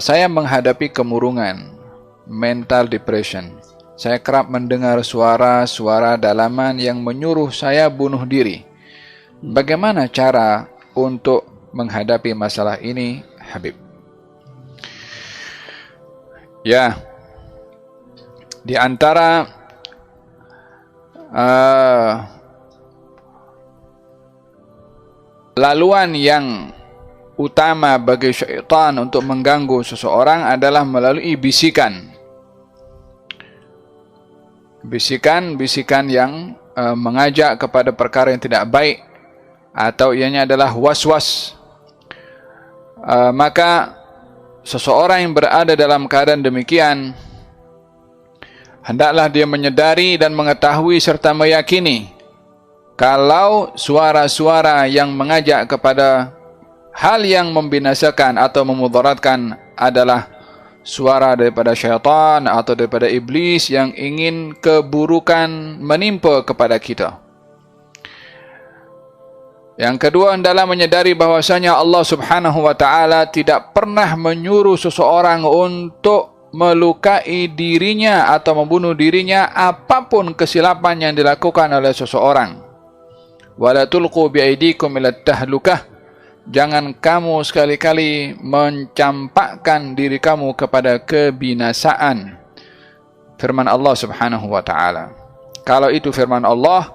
Saya menghadapi kemurungan, mental depression. Saya kerap mendengar suara-suara dalaman yang menyuruh saya bunuh diri. Bagaimana cara untuk menghadapi masalah ini, Habib? Ya, di antara laluan yang utama bagi syaitan untuk mengganggu seseorang adalah melalui bisikan. Bisikan-bisikan yang mengajak kepada perkara yang tidak baik, atau ianya adalah was-was. Maka seseorang yang berada dalam keadaan demikian, hendaklah dia menyedari dan mengetahui serta meyakini kalau suara-suara yang mengajak kepada hal yang membinasakan atau memudaratkan adalah suara daripada syaitan atau daripada iblis yang ingin keburukan menimpa kepada kita. Yang kedua, hendaklah menyadari bahwasanya Allah Subhanahu wa taala tidak pernah menyuruh seseorang untuk melukai dirinya atau membunuh dirinya apapun kesilapan yang dilakukan oleh seseorang. Wala tulqu biaidikum ila tahlukah. Jangan kamu sekali-kali mencampakkan diri kamu kepada kebinasaan. Firman Allah Subhanahu wa taala. Kalau itu firman Allah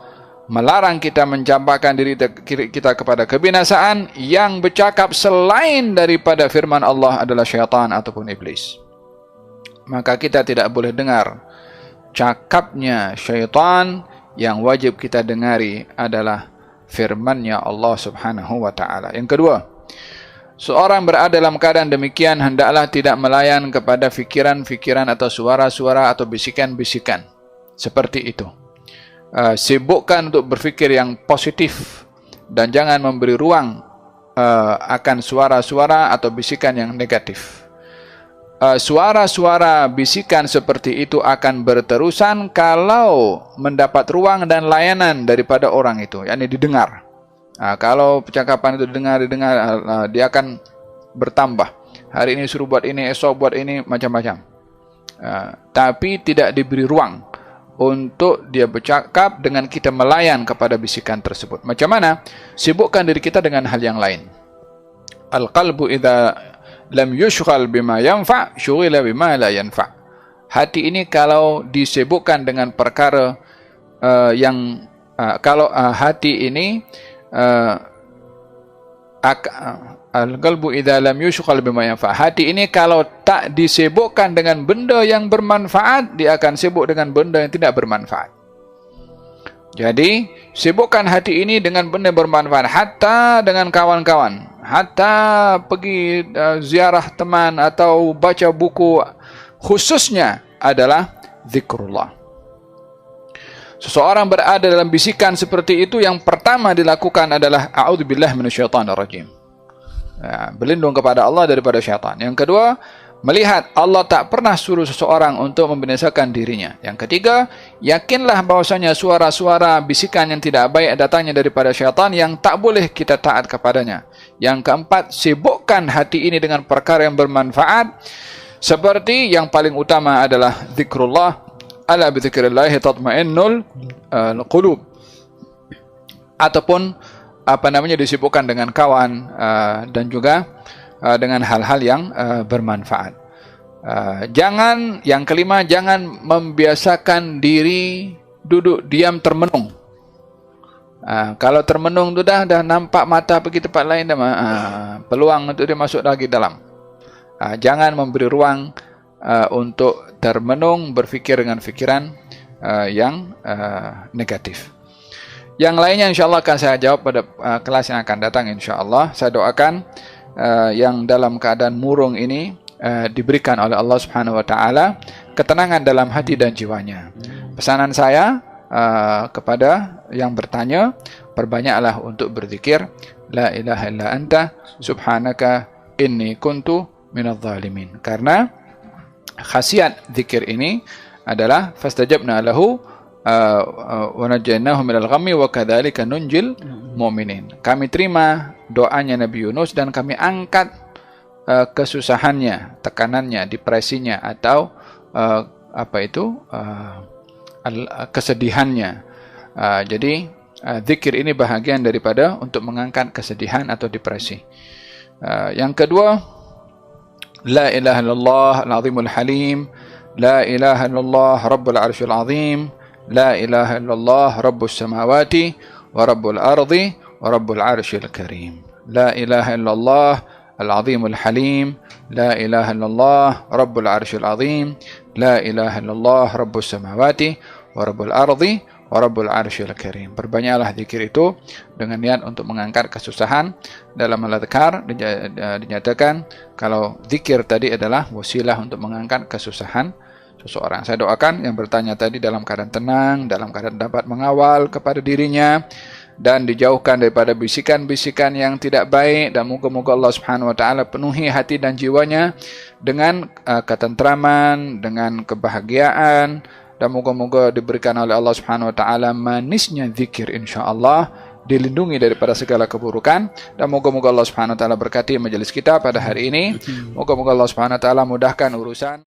melarang kita mencampakkan diri kita kepada kebinasaan, yang bercakap selain daripada firman Allah adalah syaitan ataupun iblis. Maka kita tidak boleh dengar cakapnya syaitan. Yang wajib kita dengari adalah firman-Nya Allah Subhanahu wa taala. Yang kedua, seorang berada dalam keadaan demikian hendaklah tidak melayan kepada fikiran-fikiran atau suara-suara atau bisikan-bisikan seperti itu. Sibukkan untuk berfikir yang positif dan jangan memberi ruang akan suara-suara atau bisikan yang negatif. Suara-suara bisikan seperti itu akan berterusan kalau mendapat ruang dan layanan daripada orang itu, yakni didengar. Kalau percakapan itu didengar, dia akan bertambah. Hari ini suruh buat ini, esok buat ini, macam-macam. Tapi tidak diberi ruang untuk dia bercakap dengan kita melayan kepada bisikan tersebut. Macam mana? Sibukkan diri kita dengan hal yang lain. Al-qalbu idza lam yushghal bima yanfa' syughila bima la yanfa'. Hati ini kalau disibukkan dengan perkara kalau hati ini al-qalbu idza lam yushghal bima yanfa'. Hati ini kalau tak disibukkan dengan benda yang bermanfaat, dia akan sibuk dengan benda yang tidak bermanfaat. Jadi, sibukkan hati ini dengan benda bermanfaat, hatta dengan kawan-kawan, hatta pergi ziarah teman atau baca buku, khususnya adalah zikrullah. Seseorang berada dalam bisikan seperti itu, yang pertama dilakukan adalah a'udzubillahi minasyaitonirrajim. Berlindung kepada Allah daripada syaitan. Yang kedua, melihat Allah tak pernah suruh seseorang untuk membinasakan dirinya. Yang ketiga, yakinlah bahwasanya suara-suara bisikan yang tidak baik datangnya daripada syaitan yang tak boleh kita taat kepadanya. Yang keempat, sibukkan hati ini dengan perkara yang bermanfaat, seperti yang paling utama adalah zikrullah. Ala bi dzikrillahi tatma'innul qulub. Ataupun disibukkan dengan kawan dan juga dengan hal-hal yang bermanfaat. Yang kelima, jangan membiasakan diri duduk diam termenung. Kalau termenung tu dah nampak mata pergi tempat lain, peluang untuk dia masuk lagi dalam. Jangan memberi ruang untuk termenung berfikir dengan fikiran yang negatif. Yang lainnya insyaAllah akan saya jawab pada kelas yang akan datang insyaAllah. Saya doakan yang dalam keadaan murung ini diberikan oleh Allah Subhanahu wa taala ketenangan dalam hati dan jiwanya. Pesanan saya kepada yang bertanya, perbanyaklah untuk berzikir la ilaha illa anta subhanaka inni kuntu minadh dhalimin. Karena khasiat zikir ini adalah fastajabna lahu wa najaynahu minal ghammi wa kadzalika nunjil mu'minin. Kami terima doanya Nabi Yunus dan kami angkat kesusahannya, tekanannya, depresinya, atau kesedihannya. Jadi zikir ini bahagian daripada untuk mengangkat kesedihan atau depresi. Yang kedua, la ilaha illallah al-azimul halim, la ilaha illallah rabbul arsyil azim, la ilaha illallah rabbus samawati wa rabbul ardi wa rabbul arsyil karim. La ilaha illallah al-azimul halim, la ilaha illallah rabbul arsyil azim, la ilaha illallah rabbus samawati wa rabbul ardi wa rabbul arsyil karim. Perbanyaklah zikir itu dengan niat untuk mengangkat kesusahan. Dalam al-adhkar dinyatakan kalau zikir tadi adalah wasilah untuk mengangkat kesusahan seseorang. Saya doakan yang bertanya tadi dalam keadaan tenang, dalam keadaan dapat mengawal kepada dirinya dan dijauhkan daripada bisikan-bisikan yang tidak baik, dan moga-moga Allah Subhanahu wa taala penuhi hati dan jiwanya dengan ketentraman, dengan kebahagiaan, dan moga-moga diberikan oleh Allah Subhanahu wa taala manisnya zikir, insyaallah, dilindungi daripada segala keburukan, dan moga-moga Allah Subhanahu wa taala berkati majelis kita pada hari ini. Moga-moga Allah Subhanahu wa taala mudahkan urusan